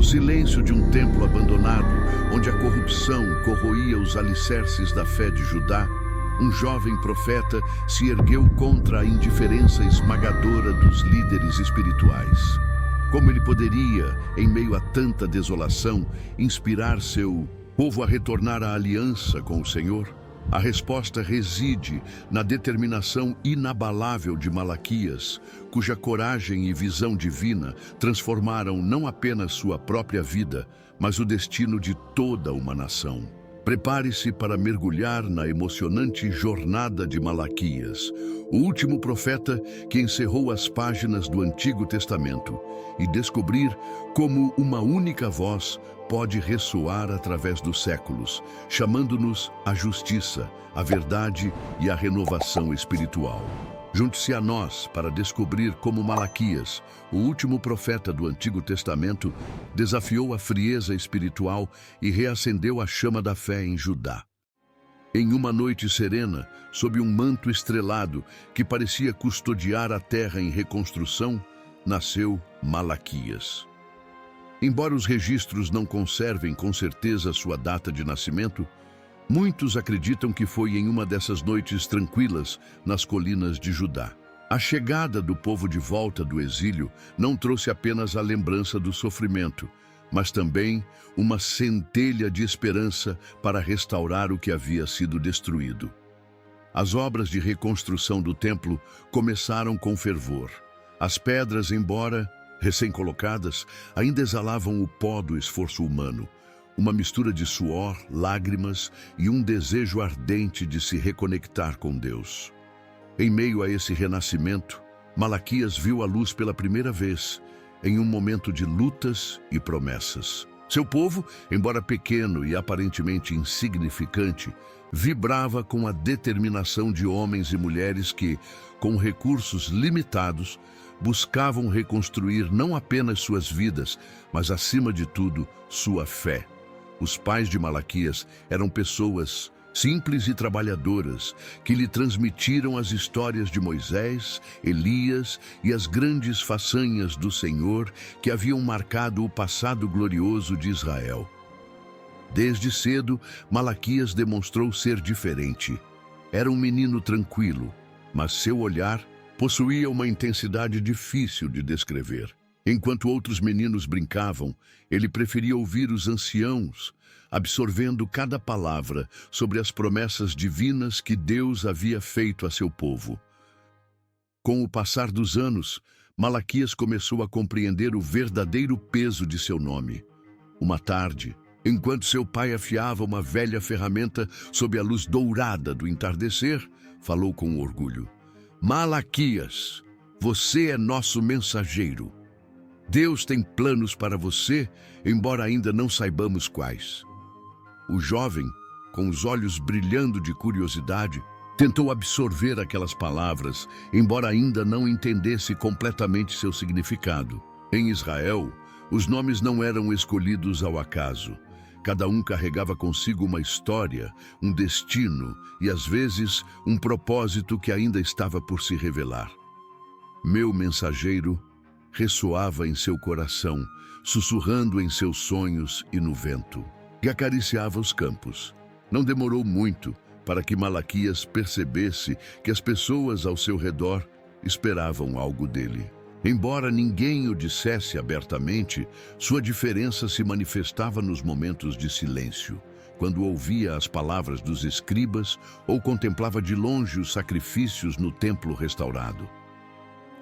silêncio de um templo abandonado, onde a corrupção corroía os alicerces da fé de Judá, um jovem profeta se ergueu contra a indiferença esmagadora dos líderes espirituais. Como ele poderia, em meio a tanta desolação, inspirar seu povo a retornar à aliança com o Senhor? A resposta reside na determinação inabalável de Malaquias, cuja coragem e visão divina transformaram não apenas sua própria vida, mas o destino de toda uma nação. Prepare-se para mergulhar na emocionante jornada de Malaquias, o último profeta que encerrou as páginas do Antigo Testamento, e descobrir como uma única voz pode ressoar através dos séculos, chamando-nos à justiça, à verdade e à renovação espiritual. Junte-se a nós para descobrir como Malaquias, o último profeta do Antigo Testamento, desafiou a frieza espiritual e reacendeu a chama da fé em Judá. Em uma noite serena, sob um manto estrelado que parecia custodiar a terra em reconstrução, nasceu Malaquias. Embora os registros não conservem com certeza sua data de nascimento, muitos acreditam que foi em uma dessas noites tranquilas nas colinas de Judá. A chegada do povo de volta do exílio não trouxe apenas a lembrança do sofrimento, mas também uma centelha de esperança para restaurar o que havia sido destruído. As obras de reconstrução do templo começaram com fervor. As pedras, embora recém-colocadas, ainda exalavam o pó do esforço humano, uma mistura de suor, lágrimas e um desejo ardente de se reconectar com Deus. Em meio a esse renascimento, Malaquias viu a luz pela primeira vez, em um momento de lutas e promessas. Seu povo, embora pequeno e aparentemente insignificante, vibrava com a determinação de homens e mulheres que, com recursos limitados, buscavam reconstruir não apenas suas vidas, mas, acima de tudo, sua fé. Os pais de Malaquias eram pessoas simples e trabalhadoras que lhe transmitiram as histórias de Moisés, Elias e as grandes façanhas do Senhor que haviam marcado o passado glorioso de Israel. Desde cedo, Malaquias demonstrou ser diferente. Era um menino tranquilo, mas seu olhar possuía uma intensidade difícil de descrever. Enquanto outros meninos brincavam, ele preferia ouvir os anciãos, absorvendo cada palavra sobre as promessas divinas que Deus havia feito a seu povo. Com o passar dos anos, Malaquias começou a compreender o verdadeiro peso de seu nome. Uma tarde, enquanto seu pai afiava uma velha ferramenta sob a luz dourada do entardecer, falou com orgulho: Malaquias, você é nosso mensageiro. Deus tem planos para você, embora ainda não saibamos quais. O jovem, com os olhos brilhando de curiosidade, tentou absorver aquelas palavras, embora ainda não entendesse completamente seu significado. Em Israel, os nomes não eram escolhidos ao acaso. Cada um carregava consigo uma história, um destino e, às vezes, um propósito que ainda estava por se revelar. Meu mensageiro ressoava em seu coração, sussurrando em seus sonhos e no vento, que acariciava os campos. Não demorou muito para que Malaquias percebesse que as pessoas ao seu redor esperavam algo dele. Embora ninguém o dissesse abertamente, sua diferença se manifestava nos momentos de silêncio, quando ouvia as palavras dos escribas ou contemplava de longe os sacrifícios no templo restaurado.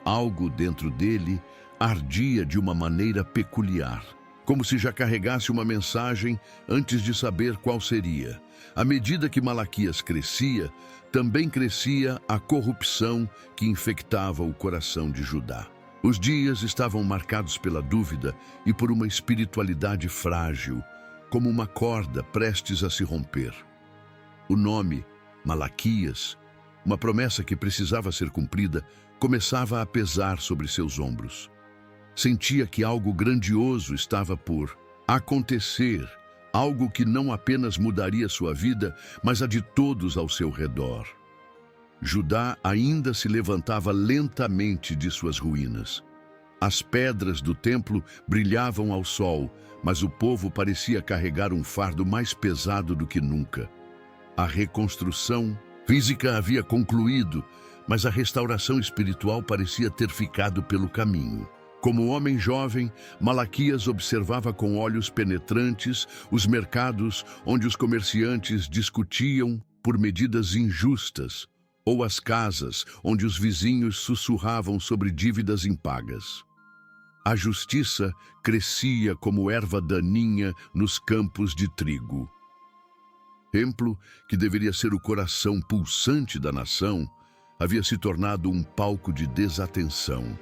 Algo dentro dele ardia de uma maneira peculiar, como se já carregasse uma mensagem antes de saber qual seria. À medida que Malaquias crescia, também crescia a corrupção que infectava o coração de Judá. Os dias estavam marcados pela dúvida e por uma espiritualidade frágil, como uma corda prestes a se romper. O nome, Malaquias, uma promessa que precisava ser cumprida, começava a pesar sobre seus ombros. Sentia que algo grandioso estava por acontecer, algo que não apenas mudaria sua vida, mas a de todos ao seu redor. Judá ainda se levantava lentamente de suas ruínas. As pedras do templo brilhavam ao sol, mas o povo parecia carregar um fardo mais pesado do que nunca. A reconstrução física havia concluído, mas a restauração espiritual parecia ter ficado pelo caminho. Como homem jovem, Malaquias observava com olhos penetrantes os mercados onde os comerciantes discutiam por medidas injustas, ou as casas onde os vizinhos sussurravam sobre dívidas impagas. A justiça crescia como erva daninha nos campos de trigo. O templo, que deveria ser o coração pulsante da nação, havia se tornado um palco de desatenção.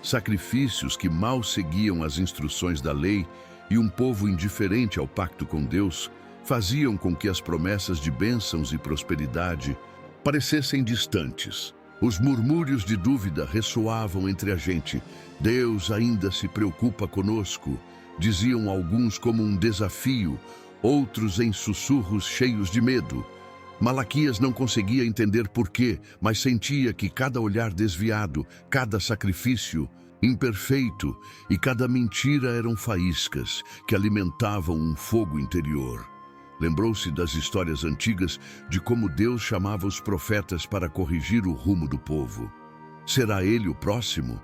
Sacrifícios que mal seguiam as instruções da lei e um povo indiferente ao pacto com Deus faziam com que as promessas de bênçãos e prosperidade parecessem distantes. Os murmúrios de dúvida ressoavam entre a gente. Deus ainda se preocupa conosco, diziam alguns como um desafio, outros em sussurros cheios de medo. Malaquias não conseguia entender por quê, mas sentia que cada olhar desviado, cada sacrifício imperfeito e cada mentira eram faíscas que alimentavam um fogo interior. Lembrou-se das histórias antigas de como Deus chamava os profetas para corrigir o rumo do povo. Será ele o próximo?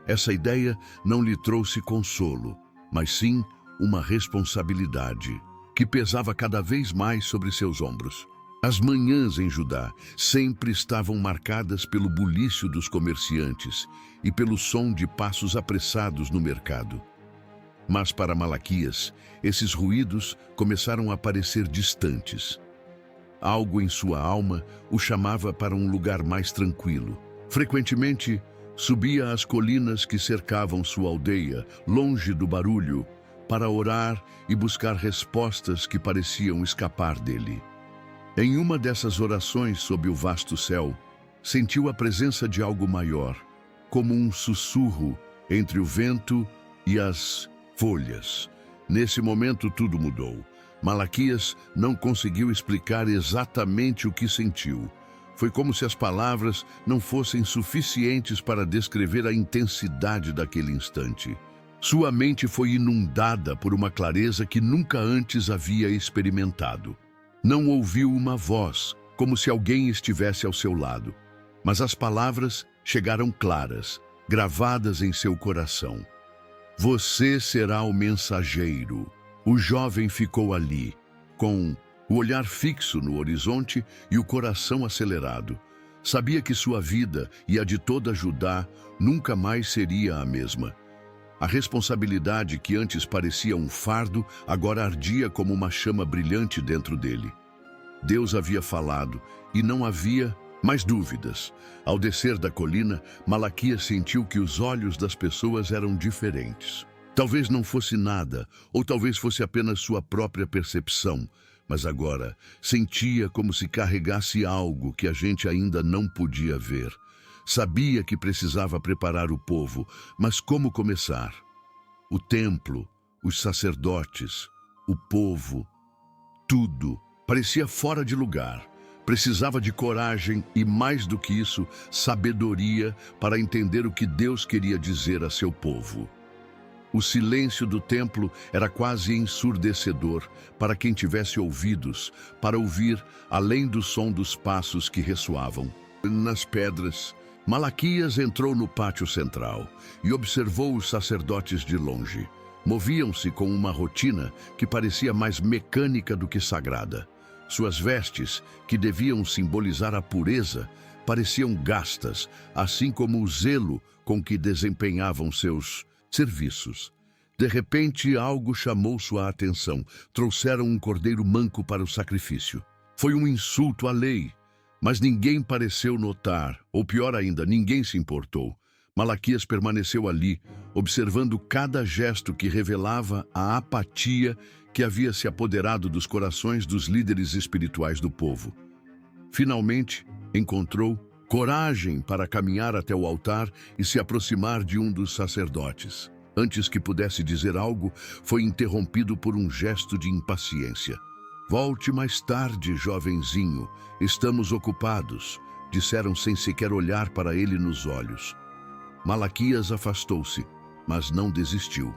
Essa ideia não lhe trouxe consolo, mas sim uma responsabilidade que pesava cada vez mais sobre seus ombros. As manhãs em Judá sempre estavam marcadas pelo bulício dos comerciantes e pelo som de passos apressados no mercado. Mas para Malaquias, esses ruídos começaram a parecer distantes. Algo em sua alma o chamava para um lugar mais tranquilo. Frequentemente, subia às colinas que cercavam sua aldeia, longe do barulho, para orar e buscar respostas que pareciam escapar dele. Em uma dessas orações sob o vasto céu, sentiu a presença de algo maior, como um sussurro entre o vento e as folhas. Nesse momento tudo mudou. Malaquias não conseguiu explicar exatamente o que sentiu. Foi como se as palavras não fossem suficientes para descrever a intensidade daquele instante. Sua mente foi inundada por uma clareza que nunca antes havia experimentado. Não ouviu uma voz, como se alguém estivesse ao seu lado. Mas as palavras chegaram claras, gravadas em seu coração. Você será o mensageiro. O jovem ficou ali, com o olhar fixo no horizonte e o coração acelerado. Sabia que sua vida e a de toda Judá nunca mais seria a mesma. A responsabilidade que antes parecia um fardo, agora ardia como uma chama brilhante dentro dele. Deus havia falado e não havia mais dúvidas. Ao descer da colina, Malaquias sentiu que os olhos das pessoas eram diferentes. Talvez não fosse nada, ou talvez fosse apenas sua própria percepção, mas agora sentia como se carregasse algo que a gente ainda não podia ver. Sabia que precisava preparar o povo, mas como começar? O templo, os sacerdotes, o povo, tudo parecia fora de lugar. Precisava de coragem e, mais do que isso, sabedoria para entender o que Deus queria dizer a seu povo. O silêncio do templo era quase ensurdecedor para quem tivesse ouvidos, para ouvir além do som dos passos que ressoavam nas pedras. Malaquias entrou no pátio central e observou os sacerdotes de longe. Moviam-se com uma rotina que parecia mais mecânica do que sagrada. Suas vestes, que deviam simbolizar a pureza, pareciam gastas, assim como o zelo com que desempenhavam seus serviços. De repente, algo chamou sua atenção. Trouxeram um cordeiro manco para o sacrifício. Foi um insulto à lei. Mas ninguém pareceu notar, ou pior ainda, ninguém se importou. Malaquias permaneceu ali, observando cada gesto que revelava a apatia que havia se apoderado dos corações dos líderes espirituais do povo. Finalmente, encontrou coragem para caminhar até o altar e se aproximar de um dos sacerdotes. Antes que pudesse dizer algo, foi interrompido por um gesto de impaciência. Volte mais tarde, jovenzinho. Estamos ocupados, disseram sem sequer olhar para ele nos olhos. Malaquias afastou-se, mas não desistiu.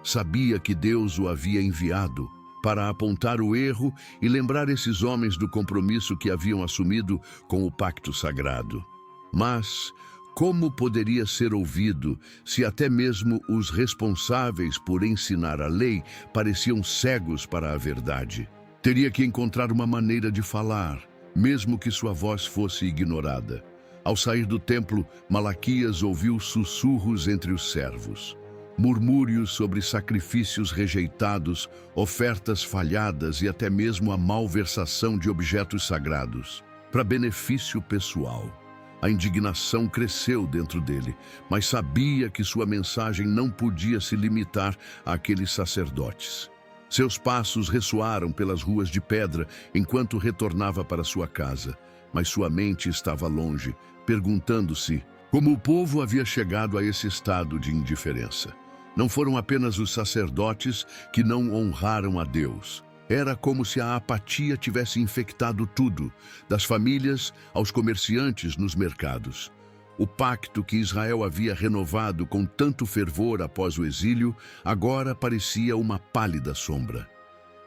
Sabia que Deus o havia enviado para apontar o erro e lembrar esses homens do compromisso que haviam assumido com o pacto sagrado. Mas como poderia ser ouvido se até mesmo os responsáveis por ensinar a lei pareciam cegos para a verdade? Teria que encontrar uma maneira de falar, mesmo que sua voz fosse ignorada. Ao sair do templo, Malaquias ouviu sussurros entre os servos. Murmúrios sobre sacrifícios rejeitados, ofertas falhadas e até mesmo a malversação de objetos sagrados, para benefício pessoal. A indignação cresceu dentro dele, mas sabia que sua mensagem não podia se limitar àqueles sacerdotes. Seus passos ressoaram pelas ruas de pedra enquanto retornava para sua casa, mas sua mente estava longe, perguntando-se como o povo havia chegado a esse estado de indiferença. Não foram apenas os sacerdotes que não honraram a Deus. Era como se a apatia tivesse infectado tudo, das famílias aos comerciantes nos mercados. O pacto que Israel havia renovado com tanto fervor após o exílio, agora parecia uma pálida sombra.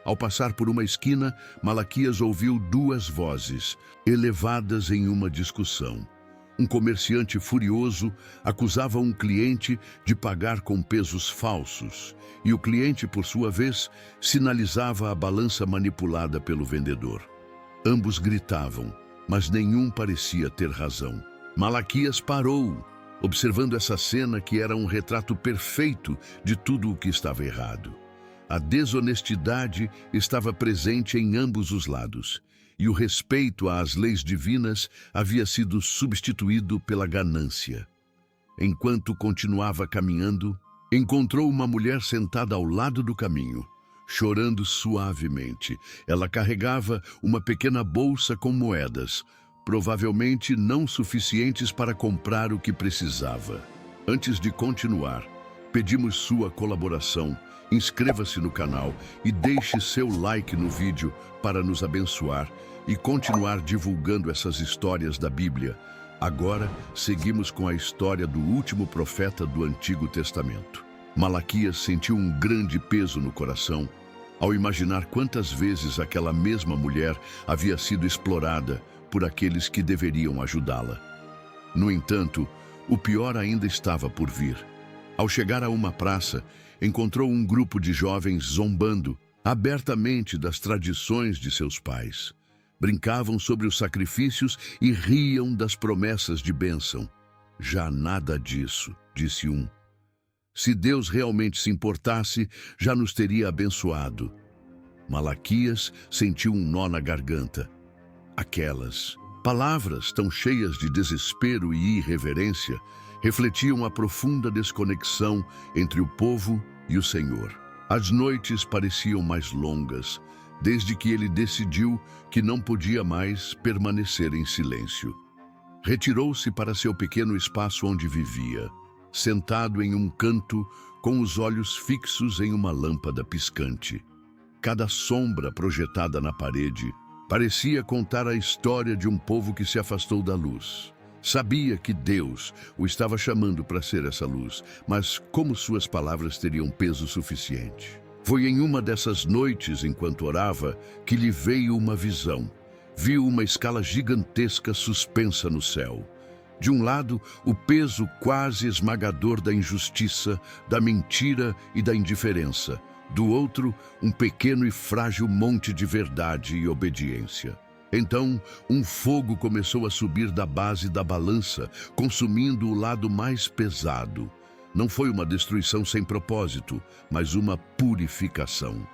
Ao passar por uma esquina, Malaquias ouviu duas vozes, elevadas em uma discussão. Um comerciante furioso acusava um cliente de pagar com pesos falsos, e o cliente, por sua vez, sinalizava a balança manipulada pelo vendedor. Ambos gritavam, mas nenhum parecia ter razão. Malaquias parou, observando essa cena que era um retrato perfeito de tudo o que estava errado. A desonestidade estava presente em ambos os lados, e o respeito às leis divinas havia sido substituído pela ganância. Enquanto continuava caminhando, encontrou uma mulher sentada ao lado do caminho, chorando suavemente. Ela carregava uma pequena bolsa com moedas, provavelmente não suficientes para comprar o que precisava. Antes de continuar, pedimos sua colaboração. Inscreva-se no canal e deixe seu like no vídeo para nos abençoar e continuar divulgando essas histórias da Bíblia. Agora, seguimos com a história do último profeta do Antigo Testamento. Malaquias sentiu um grande peso no coração ao imaginar quantas vezes aquela mesma mulher havia sido explorada por aqueles que deveriam ajudá-la. No entanto, o pior ainda estava por vir. Ao chegar a uma praça, encontrou um grupo de jovens zombando abertamente das tradições de seus pais. Brincavam sobre os sacrifícios e riam das promessas de bênção. Já nada disso, disse um. Se Deus realmente se importasse, já nos teria abençoado. Malaquias sentiu um nó na garganta. Aquelas palavras tão cheias de desespero e irreverência refletiam a profunda desconexão entre o povo e o Senhor. As noites pareciam mais longas, desde que ele decidiu que não podia mais permanecer em silêncio. Retirou-se para seu pequeno espaço onde vivia, sentado em um canto com os olhos fixos em uma lâmpada piscante. Cada sombra projetada na parede parecia contar a história de um povo que se afastou da luz. Sabia que Deus o estava chamando para ser essa luz, mas como suas palavras teriam peso suficiente? Foi em uma dessas noites, enquanto orava, que lhe veio uma visão. Viu uma escala gigantesca suspensa no céu. De um lado, o peso quase esmagador da injustiça, da mentira e da indiferença. Do outro, um pequeno e frágil monte de verdade e obediência. Então, um fogo começou a subir da base da balança, consumindo o lado mais pesado. Não foi uma destruição sem propósito, mas uma purificação.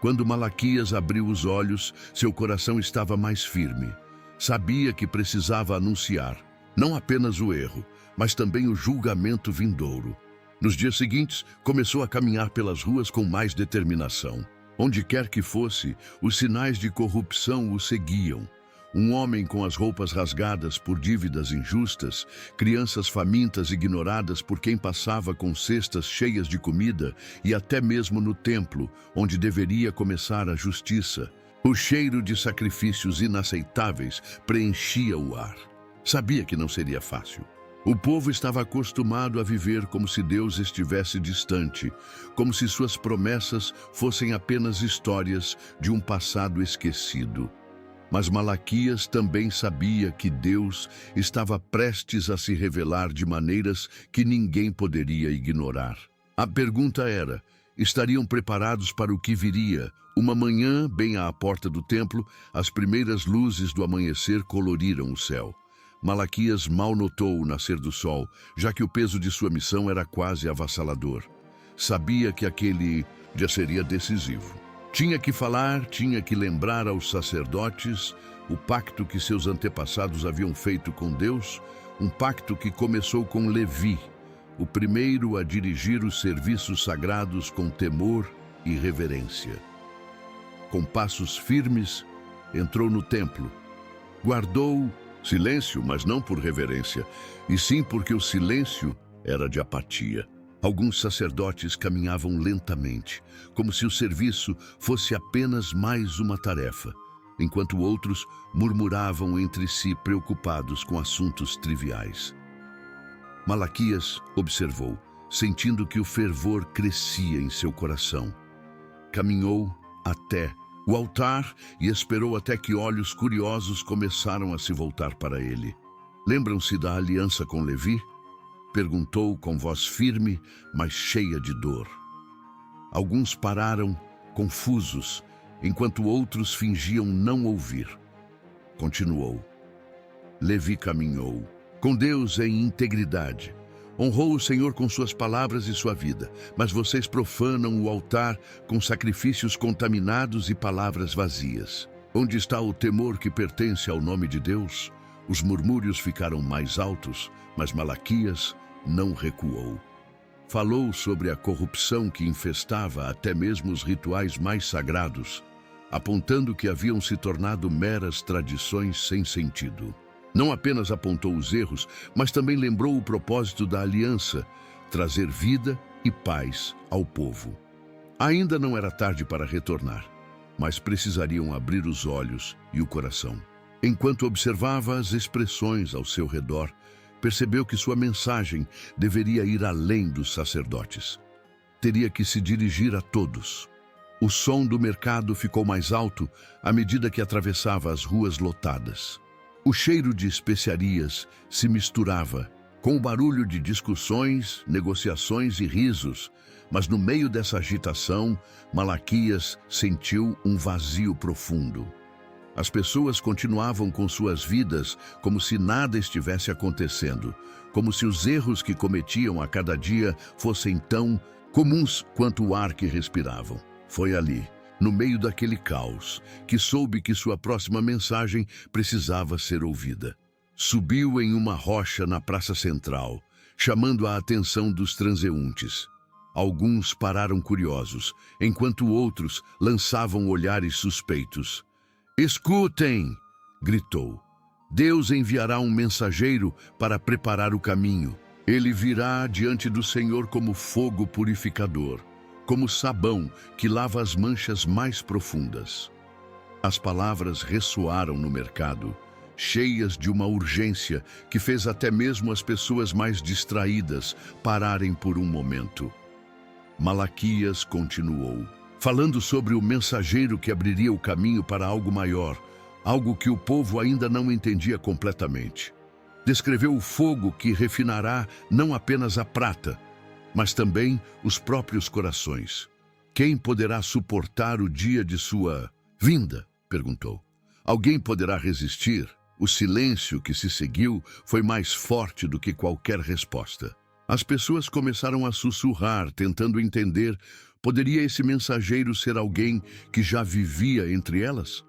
Quando Malaquias abriu os olhos, seu coração estava mais firme. Sabia que precisava anunciar, não apenas o erro, mas também o julgamento vindouro. Nos dias seguintes, começou a caminhar pelas ruas com mais determinação. Onde quer que fosse, os sinais de corrupção o seguiam. Um homem com as roupas rasgadas por dívidas injustas, crianças famintas ignoradas por quem passava com cestas cheias de comida e até mesmo no templo, onde deveria começar a justiça. O cheiro de sacrifícios inaceitáveis preenchia o ar. Sabia que não seria fácil. O povo estava acostumado a viver como se Deus estivesse distante, como se suas promessas fossem apenas histórias de um passado esquecido. Mas Malaquias também sabia que Deus estava prestes a se revelar de maneiras que ninguém poderia ignorar. A pergunta era: estariam preparados para o que viria? Uma manhã, bem à porta do templo, as primeiras luzes do amanhecer coloriram o céu. Malaquias mal notou o nascer do sol, já que o peso de sua missão era quase avassalador. Sabia que aquele dia seria decisivo. Tinha que falar, tinha que lembrar aos sacerdotes o pacto que seus antepassados haviam feito com Deus, um pacto que começou com Levi, o primeiro a dirigir os serviços sagrados com temor e reverência. Com passos firmes, entrou no templo. Guardou silêncio, mas não por reverência, e sim porque o silêncio era de apatia. Alguns sacerdotes caminhavam lentamente, como se o serviço fosse apenas mais uma tarefa, enquanto outros murmuravam entre si preocupados com assuntos triviais. Malaquias observou, sentindo que o fervor crescia em seu coração. Caminhou até o altar e esperou até que olhos curiosos começaram a se voltar para ele. Lembram-se da aliança com Levi? Perguntou com voz firme, mas cheia de dor. Alguns pararam, confusos, enquanto outros fingiam não ouvir. Continuou. Levi caminhou, com Deus em integridade. Honrou o Senhor com suas palavras e sua vida, mas vocês profanam o altar com sacrifícios contaminados e palavras vazias. Onde está o temor que pertence ao nome de Deus? Os murmúrios ficaram mais altos, mas Malaquias não recuou. Falou sobre a corrupção que infestava até mesmo os rituais mais sagrados, apontando que haviam se tornado meras tradições sem sentido. Não apenas apontou os erros, mas também lembrou o propósito da aliança, trazer vida e paz ao povo. Ainda não era tarde para retornar, mas precisariam abrir os olhos e o coração. Enquanto observava as expressões ao seu redor, percebeu que sua mensagem deveria ir além dos sacerdotes. Teria que se dirigir a todos. O som do mercado ficou mais alto à medida que atravessava as ruas lotadas. O cheiro de especiarias se misturava com o barulho de discussões, negociações e risos, mas no meio dessa agitação, Malaquias sentiu um vazio profundo. As pessoas continuavam com suas vidas como se nada estivesse acontecendo, como se os erros que cometiam a cada dia fossem tão comuns quanto o ar que respiravam. Foi ali, no meio daquele caos, que soube que sua próxima mensagem precisava ser ouvida. Subiu em uma rocha na praça central, chamando a atenção dos transeuntes. Alguns pararam curiosos, enquanto outros lançavam olhares suspeitos. "Escutem!" gritou. "Deus enviará um mensageiro para preparar o caminho. Ele virá diante do Senhor como fogo purificador, como sabão que lava as manchas mais profundas." As palavras ressoaram no mercado, cheias de uma urgência que fez até mesmo as pessoas mais distraídas pararem por um momento. Malaquias continuou, falando sobre o mensageiro que abriria o caminho para algo maior, algo que o povo ainda não entendia completamente. Descreveu o fogo que refinará não apenas a prata, mas também os próprios corações. "Quem poderá suportar o dia de sua vinda?" perguntou. "Alguém poderá resistir?" O silêncio que se seguiu foi mais forte do que qualquer resposta. As pessoas começaram a sussurrar, tentando entender: poderia esse mensageiro ser alguém que já vivia entre elas?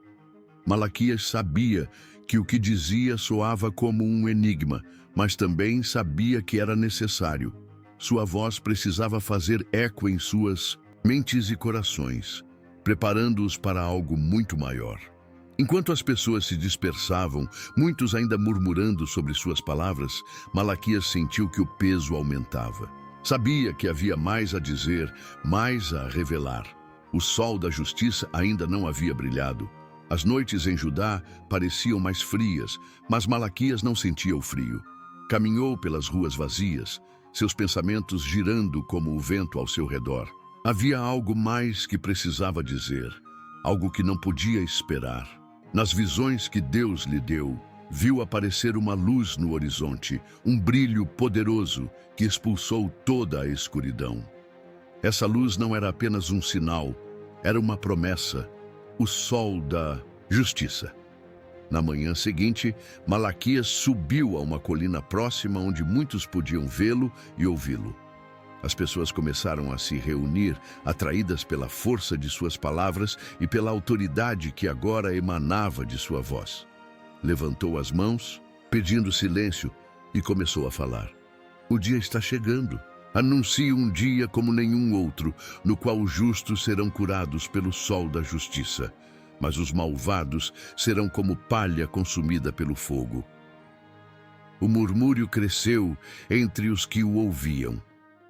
Malaquias sabia que o que dizia soava como um enigma, mas também sabia que era necessário. Sua voz precisava fazer eco em suas mentes e corações, preparando-os para algo muito maior. Enquanto as pessoas se dispersavam, muitos ainda murmurando sobre suas palavras, Malaquias sentiu que o peso aumentava. Sabia que havia mais a dizer, mais a revelar. O sol da justiça ainda não havia brilhado. As noites em Judá pareciam mais frias, mas Malaquias não sentia o frio. Caminhou pelas ruas vazias, seus pensamentos girando como o vento ao seu redor. Havia algo mais que precisava dizer, algo que não podia esperar. Nas visões que Deus lhe deu, viu aparecer uma luz no horizonte, um brilho poderoso que expulsou toda a escuridão. Essa luz não era apenas um sinal, era uma promessa, o sol da justiça. Na manhã seguinte, Malaquias subiu a uma colina próxima onde muitos podiam vê-lo e ouvi-lo. As pessoas começaram a se reunir, atraídas pela força de suas palavras e pela autoridade que agora emanava de sua voz. Levantou as mãos, pedindo silêncio, e começou a falar. O dia está chegando. Anuncie um dia como nenhum outro, no qual os justos serão curados pelo sol da justiça, mas os malvados serão como palha consumida pelo fogo. O murmúrio cresceu entre os que o ouviam.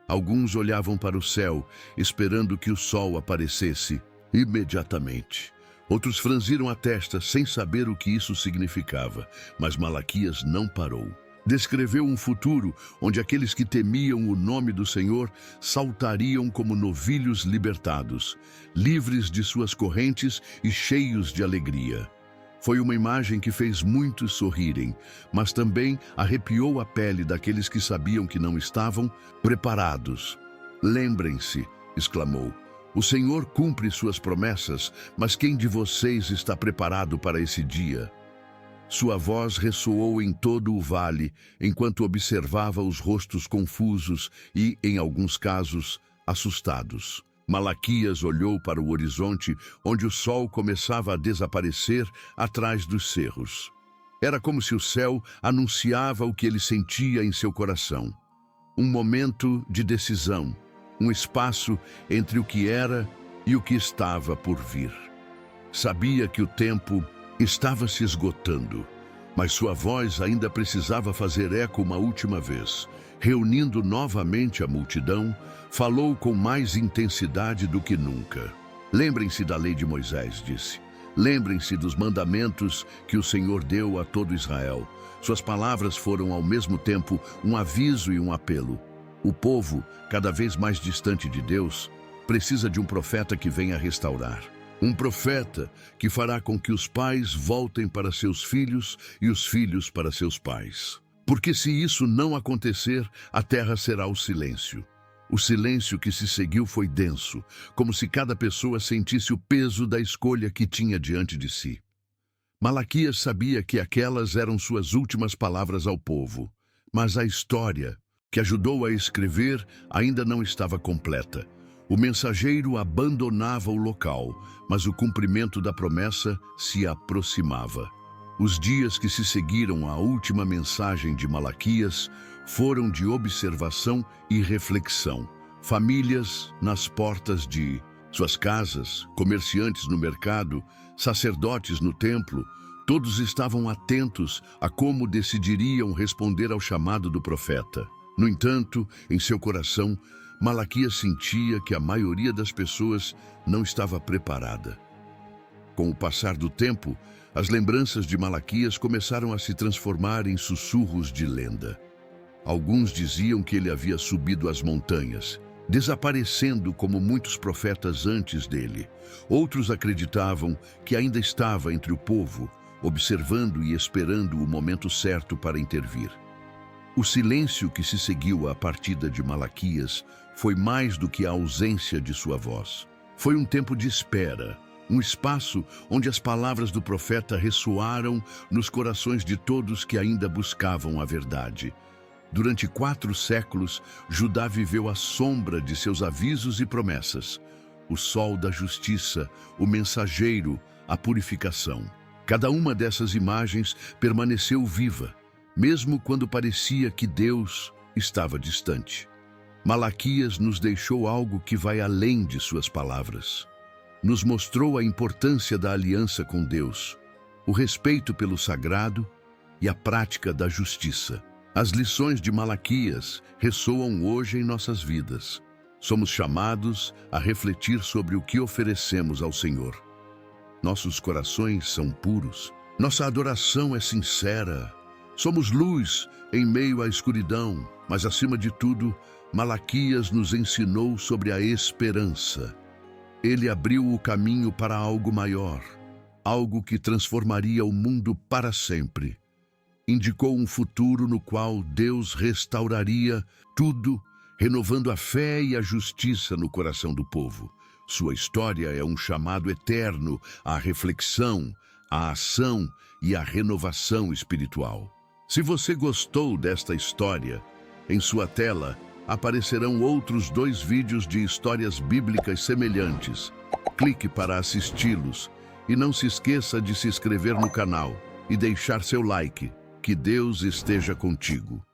Alguns olhavam para o céu, esperando que o sol aparecesse imediatamente. Outros franziram a testa sem saber o que isso significava, mas Malaquias não parou. Descreveu um futuro onde aqueles que temiam o nome do Senhor saltariam como novilhos libertados, livres de suas correntes e cheios de alegria. Foi uma imagem que fez muitos sorrirem, mas também arrepiou a pele daqueles que sabiam que não estavam preparados. Lembrem-se, exclamou, o Senhor cumpre suas promessas, mas quem de vocês está preparado para esse dia? Sua voz ressoou em todo o vale, enquanto observava os rostos confusos e, em alguns casos, assustados. Malaquias olhou para o horizonte, onde o sol começava a desaparecer atrás dos cerros. Era como se o céu anunciava o que ele sentia em seu coração. Um momento de decisão, um espaço entre o que era e o que estava por vir. Sabia que o tempo estava se esgotando, mas sua voz ainda precisava fazer eco uma última vez. Reunindo novamente a multidão, falou com mais intensidade do que nunca. Lembrem-se da lei de Moisés, disse. Lembrem-se dos mandamentos que o Senhor deu a todo Israel. Suas palavras foram ao mesmo tempo um aviso e um apelo. O povo, cada vez mais distante de Deus, precisa de um profeta que venha restaurar. Um profeta que fará com que os pais voltem para seus filhos e os filhos para seus pais. Porque se isso não acontecer, a terra será o silêncio. O silêncio que se seguiu foi denso, como se cada pessoa sentisse o peso da escolha que tinha diante de si. Malaquias sabia que aquelas eram suas últimas palavras ao povo, mas a história que ajudou a escrever ainda não estava completa. O mensageiro abandonava o local, mas o cumprimento da promessa se aproximava. Os dias que se seguiram à última mensagem de Malaquias foram de observação e reflexão. Famílias nas portas de suas casas, comerciantes no mercado, sacerdotes no templo, todos estavam atentos a como decidiriam responder ao chamado do profeta. No entanto, em seu coração, Malaquias sentia que a maioria das pessoas não estava preparada. Com o passar do tempo, as lembranças de Malaquias começaram a se transformar em sussurros de lenda. Alguns diziam que ele havia subido as montanhas, desaparecendo como muitos profetas antes dele. Outros acreditavam que ainda estava entre o povo, observando e esperando o momento certo para intervir. O silêncio que se seguiu à partida de Malaquias foi mais do que a ausência de sua voz. Foi um tempo de espera, um espaço onde as palavras do profeta ressoaram nos corações de todos que ainda buscavam a verdade. Durante 4 séculos, Judá viveu à sombra de seus avisos e promessas. O sol da justiça, o mensageiro, a purificação. Cada uma dessas imagens permaneceu viva, mesmo quando parecia que Deus estava distante. Malaquias nos deixou algo que vai além de suas palavras. Nos mostrou a importância da aliança com Deus, o respeito pelo sagrado e a prática da justiça. As lições de Malaquias ressoam hoje em nossas vidas. Somos chamados a refletir sobre o que oferecemos ao Senhor. Nossos corações são puros, nossa adoração é sincera, Somos luz em meio à escuridão, mas acima de tudo, Malaquias nos ensinou sobre a esperança. Ele abriu o caminho para algo maior, algo que transformaria o mundo para sempre. Indicou um futuro no qual Deus restauraria tudo, renovando a fé e a justiça no coração do povo. Sua história é um chamado eterno à reflexão, à ação e à renovação espiritual. Se você gostou desta história, em sua tela aparecerão outros 2 vídeos de histórias bíblicas semelhantes. Clique para assisti-los e não se esqueça de se inscrever no canal e deixar seu like. Que Deus esteja contigo.